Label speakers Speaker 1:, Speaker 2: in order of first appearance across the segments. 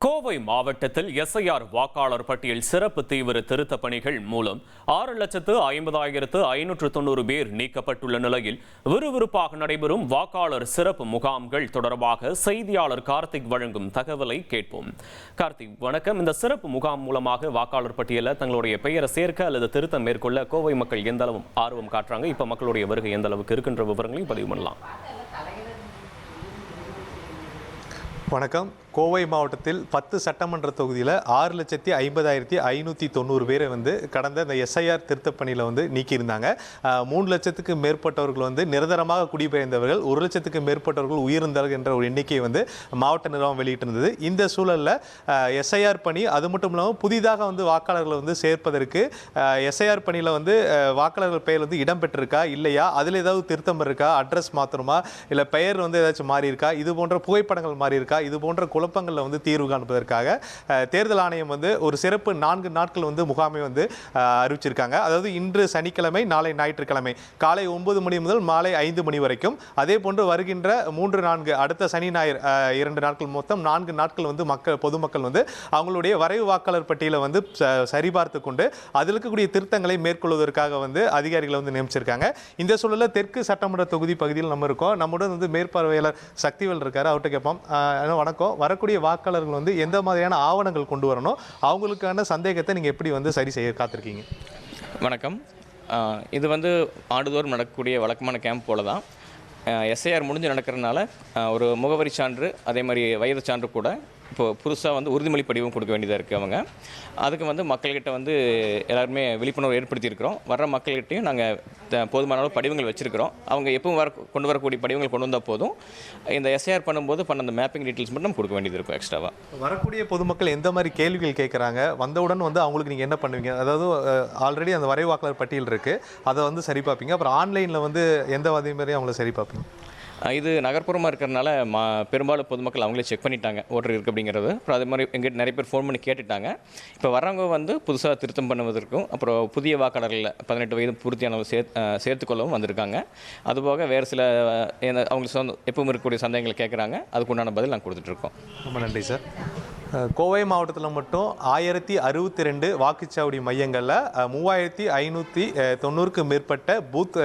Speaker 1: கோவை மாவட்டத்தில் எஸ்ஐஆர் வாக்காளர் பட்டியல் சிறப்பு தீவிர திருத்த பணிகள் மூலம் 6,50,590 பேர் நீக்கப்பட்டுள்ள நிலையில் விறுவிறுப்பாக நடைபெறும் வாக்காளர் சிறப்பு முகாம்கள் தொடர்பாக செய்தியாளர் கார்த்திக் வழங்கும் தகவலை கேட்போம். கார்த்திக், வணக்கம். இந்த சிறப்பு முகாம் மூலமாக வாக்காளர் பட்டியலில் தங்களுடைய பெயரை சேர்க்க அல்லது திருத்தம் மேற்கொள்ள கோவை மக்கள் எந்த அளவு ஆர்வம் காட்டுறாங்க, இப்ப மக்களுடைய வருகை எந்த அளவுக்கு இருக்கின்ற விவரங்களையும் பதிவு பண்ணலாம்.
Speaker 2: வணக்கம். கோவை மாவட்டத்தில் 10 சட்டமன்ற தொகுதியில் 6,50,590 பேரை கடந்த இந்த எஸ்ஐஆர் திருத்தப் பணியில் நீக்கியிருந்தாங்க. 3 லட்சத்துக்கு மேற்பட்டவர்கள் நிரந்தரமாக குடிபெயர்ந்தவர்கள், 1 லட்சத்துக்கு மேற்பட்டவர்கள் உயிரிழந்தார்கள் என்ற ஒரு எண்ணிக்கையை மாவட்ட நிர்வாகம் வெளியிட்டிருந்தது. இந்த சூழலில் எஸ்ஐஆர் பணி அது மட்டும் இல்லாமல் புதிதாக வாக்காளர்களை சேர்ப்பதற்கு எஸ்ஐஆர் பணியில் வாக்காளர்கள் பெயர் இடம்பெற்றிருக்கா இல்லையா, அதில் ஏதாவது திருத்தம் இருக்கா, அட்ரஸ் மாற்றணுமா, இல்லை பெயர் ஏதாச்சும் மாறி இருக்கா, இது போன்ற புகைப்படங்கள் மாறி இருக்கா, இது போன்ற குழப்பங்களில் தீர்வு காண்பதற்காக தேர்தல் ஆணையம் ஒரு சிறப்பு 4 நாட்கள் முகாமை அறிவிச்சிருக்காங்க. அதாவது இன்று சனிக்கிழமை, நாளை ஞாயிற்றுக்கிழமை காலை 9 மணி முதல் மாலை 5 மணி வரைக்கும், அதே போன்று வருகின்ற 3-4 அடுத்த சனி ஞாயிறு 2 நாட்கள், மொத்தம் 4 நாட்கள் பொதுமக்கள் அவங்களுடைய வரைவு வாக்காளர் பட்டியலை சரிபார்த்து கொண்டு அதில் இருக்கக்கூடிய திருத்தங்களை மேற்கொள்வதற்காக அதிகாரிகளை நியமிச்சிருக்காங்க. இந்த சூழலில் தெற்கு சட்டமன்ற தொகுதி பகுதியில் நம்ம இருக்கோம். நம்முடன் மேற்பார்வையாளர் சக்திவேல் இருக்காரு. அவர்கிட்ட கேட்போம். வணக்கம். வரக்கூடிய வாக்காளர்கள் எந்த மாதிரியான ஆவணங்கள் கொண்டு வரணும், அவங்களுக்கான சந்தேகத்தை நீங்கள் எப்படி சரி செய்ய காத்திருக்கீங்க?
Speaker 3: வணக்கம். இது ஆண்டுதோறும் நடக்கக்கூடிய வழக்கமான கேம்ப் போல தான். எஸ்ஐஆர் முடிஞ்சு நடக்கிறதுனால ஒரு முகவரி சான்று, அதே மாதிரி வயது சான்று கூட இப்போது புதுசாக உறுதிமொழி படிவம் கொடுக்க வேண்டியதாக இருக்குது. அதுக்கு மக்கள்கிட்ட எல்லாருமே விழிப்புணர்வு ஏற்படுத்தியிருக்கிறோம். வர்ற மக்கள்கிட்டையும் நாங்கள் போதுமான அளவு படிவங்கள் வச்சுருக்கிறோம். அவங்க எப்பவும் கொண்டு வரக்கூடிய படிவங்கள் கொண்டு வந்தால் போதும். இந்த எஸ்ஐஆர் பண்ணும்போது அந்த மேப்பிங் டீட்டெயில்ஸ் மட்டும் கொடுக்க வேண்டியது இருக்கும். எக்ஸ்ட்ராவாக
Speaker 2: வரக்கூடிய பொதுமக்கள் எந்த மாதிரி கேள்விகள் கேட்குறாங்க, வந்தவுடன் அவங்களுக்கு நீங்கள் என்ன பண்ணுவீங்க? அதாவது ஆல்ரெடி அந்த வரைவு வாக்காளர் பட்டியல் இருக்குது, அதை சரி பார்ப்பீங்க. அப்புறம் ஆன்லைனில் எந்த அதே மாதிரி அவங்கள சரி பார்ப்பீங்க?
Speaker 3: இது நகர்ப்புறமாக இருக்கிறதுனால பெரும்பாலும் பொதுமக்கள் அவங்களே செக் பண்ணிட்டாங்க ஓட்டர் இருக்குது அப்படிங்கிறது. அப்புறம் அதே மாதிரி எங்கிட்ட நிறைய பேர் ஃபோன் பண்ணி கேட்டுட்டாங்க. இப்போ வரவங்க புதுசாக திருத்தம் பண்ணுவதற்கும், அப்புறம் புதிய வாக்காளர்களில் 18 வயது பூர்த்தியானவங்க சேர்த்துக்கொள்ளவும் வந்திருக்காங்க. அதுபோக வேறு சில அவங்களுக்கு எப்பவும் இருக்கக்கூடிய சந்தேகங்களை கேட்குறாங்க. அதுக்கு உண்டான பதில் நாங்கள் கொடுத்துட்ருக்கோம்.
Speaker 2: ரொம்ப நன்றி சார். கோவை மாவட்டத்தில் மட்டும் 1062 வாக்குச்சாவடி மையங்களில் 3590க்கு மேற்பட்ட பூத்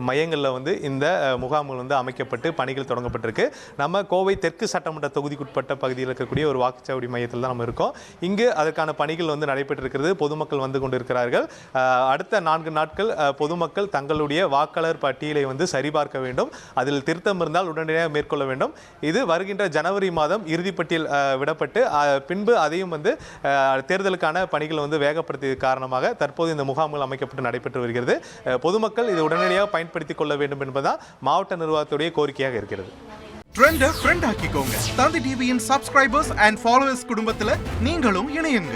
Speaker 2: மையங்களில் இந்த முகாம்கள் அமைக்கப்பட்டு பணிகள் தொடங்கப்பட்டிருக்கு. நம்ம கோவை தெற்கு சட்டமன்ற தொகுதிக்குட்பட்ட பகுதியில் இருக்கக்கூடிய ஒரு வாக்குச்சாவடி மையத்தில் தான் நம்ம இருக்கோம். இங்கு அதற்கான பணிகள் நடைபெற்றிருக்கிறது. பொதுமக்கள் கொண்டு இருக்கிறார்கள். அடுத்த 4 நாட்கள் பொதுமக்கள் தங்களுடைய வாக்காளர் பட்டியலை சரிபார்க்க வேண்டும். அதில் திருத்தம் இருந்தால் உடனடியாக மேற்கொள்ள வேண்டும். இது வருகின்ற ஜனவரி மாதம் இறுதிப்பட்டியல் விடப்பட்டு பின்பு அதையும் தேர்தலுக்கான பணிகள் வேகப்படுத்திய காரணமாக தற்போது இந்த முகாம்கள் அமைக்கப்பட்டு நடைபெற்று வருகிறது. பொதுமக்கள் இதை உடனடியாக பயன்படுத்திக் கொள்ள வேண்டும் என்பதுதான் மாவட்ட நிர்வாகத்துடைய கோரிக்கையாக இருக்கிறது.
Speaker 4: ட்ரெண்டை ஃப்ரெண்ட் ஆக்கிக்கோங்க. தந்தி டிவியின் சப்ஸ்கிரைபர்ஸ் அண்ட் ஃபாலோவர்ஸ் குடும்பத்தில் நீங்களும் இணையுங்க.